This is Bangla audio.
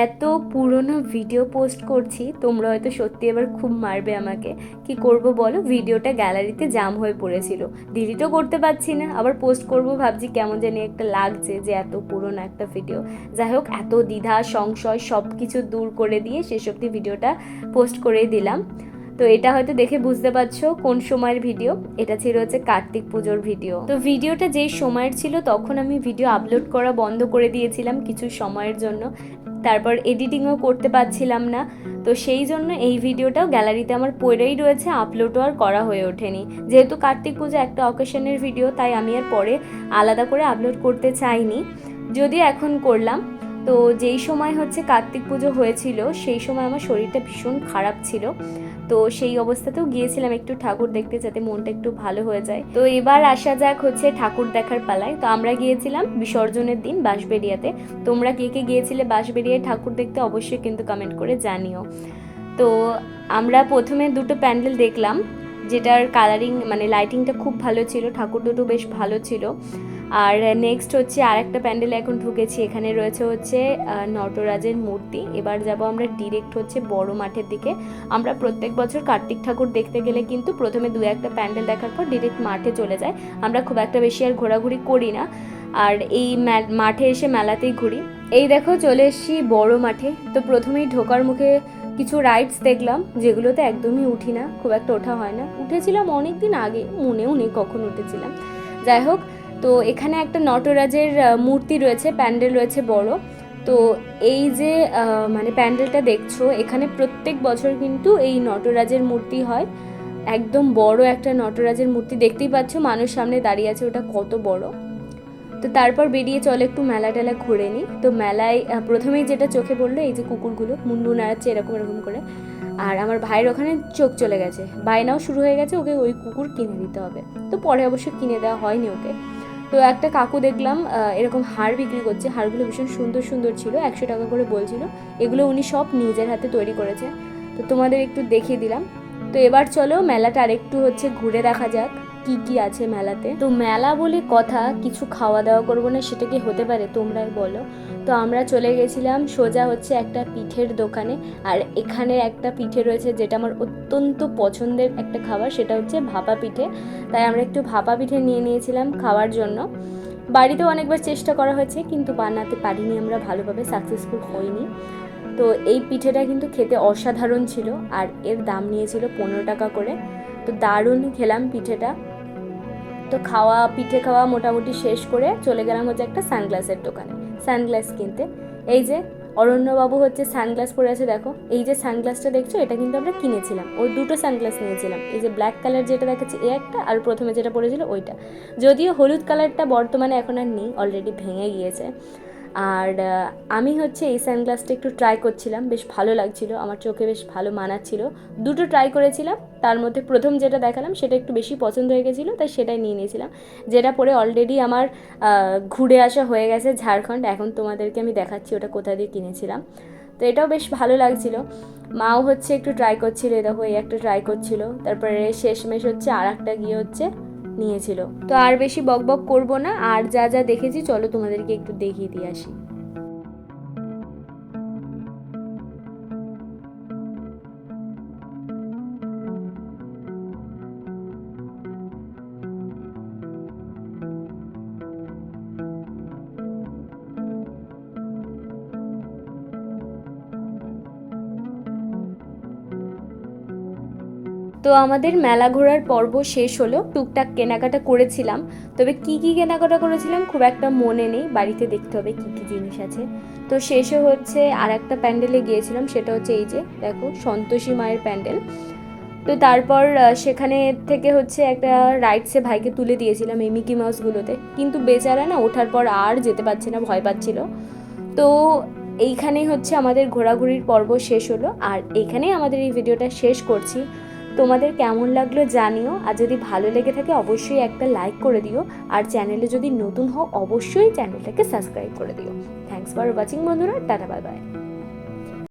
এত পুরনো ভিডিও পোস্ট করছি, তোমরা হয়তো সত্যি এবার খুব মারবে আমাকে। কি করব বলো, ভিডিওটা গ্যালারিতে জাম হয়ে পড়েছিল, ডিলিটও করতে পারছি না, আবার পোস্ট করব ভাবছি কেমন জানি একটা লাগছে যে এত পুরনো একটা ভিডিও। যাই হোক, এত দ্বিধা সংশয় সব কিছু দূর করে দিয়ে শেষ অবধি ভিডিওটা পোস্ট করেই দিলাম। তো এটা হয়তো দেখে বুঝতে পারছো কোন সময়ের ভিডিও। এটা ছিল হচ্ছে কার্তিক পুজোর ভিডিও। তো ভিডিওটা যেই সময়ের ছিল তখন আমি ভিডিও আপলোড করা বন্ধ করে দিয়েছিলাম কিছু সময়ের জন্য, তারপর এডিটিংও করতে পারছিলাম না। তো সেই জন্য এই ভিডিওটাও গ্যালারিতে আমার পড়েই রয়েছে, আপলোডও আর করা হয়ে ওঠেনি। যেহেতু কার্তিক পুজো একটা অকেশনের ভিডিও, তাই আমি আর পরে আলাদা করে আপলোড করতে চাইনি, যদিও এখন করলাম। তো যেই সময় হচ্ছে কার্তিক পুজো হয়েছিল সেই সময় আমার শরীরটা ভীষণ খারাপ ছিল, তো সেই অবস্থাতেও গিয়েছিলাম একটু ঠাকুর দেখতে যাতে মনটা একটু ভালো হয়ে যায়। তো এবার আসা যাক হচ্ছে ঠাকুর দেখার পালায়। তো আমরা গিয়েছিলাম বিসর্জনের দিন বাঁশবেড়িয়াতে। তোমরা কে কে গিয়েছিলে বাঁশবেড়িয়ায় ঠাকুর দেখতে অবশ্যই কিন্তু কমেন্ট করে জানিও। তো আমরা প্রথমে দুটো প্যান্ডেল দেখলাম, যেটার কালারিং মানে লাইটিংটা খুব ভালো ছিল, ঠাকুর দুটো বেশ ভালো ছিল। আর নেক্সট হচ্ছে আর একটা প্যান্ডেলে এখন ঢুকেছি, এখানে রয়েছে হচ্ছে নটরাজের মূর্তি। এবার যাব আমরা ডিরেক্ট হচ্ছে বড় মাঠের দিকে। আমরা প্রত্যেক বছর কার্তিক ঠাকুর দেখতে গেলে কিন্তু প্রথমে দু একটা প্যান্ডেল দেখার পর ডিরেক্ট মাঠে চলে যায়, আমরা খুব একটা বেশি আর ঘোরাঘুরি করি না। আর এই মাঠে এসে মেলাতেই ঘুরি। এই দেখো চলে এসেছি বড় মাঠে। তো প্রথমেই ঢোকার মুখে কিছু রাইডস দেখলাম, যেগুলোতে একদমই উঠি না, খুব একটা ওঠা হয় না। উঠেছিলাম অনেক দিন আগে, মনেও নেই কখন উঠেছিলাম। যাই হোক, তো এখানে একটা নটরাজের মূর্তি রয়েছে, প্যান্ডেল রয়েছে বড়। তো এই যে মানে প্যান্ডেলটা দেখছো, এখানে প্রত্যেক বছর কিন্তু এই নটরাজের মূর্তি হয়। একদম বড় একটা নটরাজের মূর্তি দেখতেই পাচ্ছ, মানুষ সামনে দাঁড়িয়ে আছে, ওটা কত বড়। তো তারপর বেরিয়ে চলে একটু মেলা টেলা ঘুরে নিই। তো মেলায় প্রথমেই যেটা চোখে পড়লো, এই যে কুকুরগুলো মুন্ডু নাড়াচ্ছে এরকম এরকম করে। আর আমার ভাইয়ের ওখানে চোখ চলে গেছে, বায়নাও শুরু হয়ে গেছে, ওকে ওই কুকুর কিনে দিতে হবে। তো পরে অবশ্য কিনে দেওয়া হয়নি ওকে। তো একটা কাকু দেখলাম এরকম হার বিক্রি করছে, হারগুলো ভীষণ সুন্দর সুন্দর ছিল, 100 টাকা করে বলছিল। এগুলো উনি সব নিজের হাতে তৈরি করেছে। তো তোমাদের একটু দেখিয়ে দিলাম। তো এবার চলো মেলাটা আরেকটু হচ্ছে ঘুরে দেখা যাক কি কি আছে মেলাতে। তো মেলা বলে কথা, কিছু খাওয়া দাওয়া করবো না সেটা কি হতে পারে, তোমরাই বলো। তো আমরা চলে গেছিলাম সোজা হচ্ছে একটা পিঠের দোকানে। আর এখানে একটা পিঠে রয়েছে যেটা আমার অত্যন্ত পছন্দের একটা খাবার, সেটা হচ্ছে ভাপা পিঠে। তাই আমরা একটু ভাপা পিঠে নিয়ে নিয়েছিলাম খাওয়ার জন্য। বাড়িতেও অনেকবার চেষ্টা করা হয়েছে কিন্তু বানাতে পারিনি আমরা ভালোভাবে, সাকসেসফুল হয়নি। তো এই পিঠেটা কিন্তু খেতে অসাধারণ ছিল, আর এর দাম নিয়েছিল 15 টাকা করে। তো দারুণ খেলাম পিঠেটা। তো পিঠে খাওয়া মোটামুটি শেষ করে চলে গেলাম হচ্ছে একটা সানগ্লাসের দোকানে সানগ্লাস কিনতে। এই যে অরণ্যবাবু হচ্ছে সানগ্লাস পরে আছে, দেখো এই যে সানগ্লাসটা দেখছো, এটা কিন্তু আমরা কিনেছিলাম। ওই দুটো সানগ্লাস নিয়েছিলাম, এই যে ব্ল্যাক কালার যেটা দেখাচ্ছে এ একটা, আর প্রথমে যেটা পরেছিল ওইটা। যদিও হলুদ কালারটা বর্তমানে এখন আর নেই, অলরেডি ভেঙে গিয়েছে। আর আমি হচ্ছে এই সানগ্লাসটা একটু ট্রাই করছিলাম, বেশ ভালো লাগছিল, আমার চোখে বেশ ভালো মানাচ্ছিল। দুটো ট্রাই করেছিলাম, তার মধ্যে প্রথম যেটা দেখালাম সেটা একটু বেশি পছন্দ হয়ে গেছিলো, তাই সেটাই নিয়ে নিয়েছিলাম। যেটা পরে অলরেডি আমার ঘুরে আসা হয়ে গেছে ঝাড়খণ্ড। এখন তোমাদেরকে আমি দেখাচ্ছি ওটা কোথা দিয়ে কিনেছিলাম। তো এটাও বেশ ভালো লাগছিল। মাও হচ্ছে একটু ট্রাই করছিল, দেখো এই একটা ট্রাই করছিল, তারপরে শেষমেশ হচ্ছে আর একটা গিয়ে হচ্ছে নিয়েছিল। তো আর বেশি বক বক করবো না, আর যা যা দেখেছি চলো তোমাদেরকে একটু দেখিয়ে দিয়ে আসি। তো আমাদের মেলা ঘোরার পর্ব শেষ হলো, টুকটাক কেনাকাটা করেছিলাম। তবে কি কি কেনাকাটা করেছিলাম খুব একটা মনে নেই, বাড়িতে দেখতে হবে কি কি জিনিস আছে। তো শেষে হচ্ছে আর একটা প্যান্ডেলে গিয়েছিলাম, সেটা হচ্ছে এই যে দেখো সন্তোষী মায়ের প্যান্ডেল। তো তারপর সেখানে থেকে হচ্ছে একটা রাইডসে ভাইকে তুলে দিয়েছিলাম এই মিকি মাউসগুলোতে, কিন্তু বেচারা না ওঠার পর আর যেতে পারছে না, ভয় পাচ্ছিল। তো এইখানেই হচ্ছে আমাদের ঘোরাঘুরির পর্ব শেষ হলো, আর এখানেই আমাদের এই ভিডিওটা শেষ করছি। তোমাদের কেমন লাগলো জানিও, আর যদি ভালো লেগে থাকে অবশ্যই একটা লাইক করে দিও, আর চ্যানেলে যদি নতুন হও অবশ্যই চ্যানেলটাকে সাবস্ক্রাইব করে দিও। থ্যাঙ্কস ফর ওয়াচিং বন্ধুরা, টাটা বাই বাই।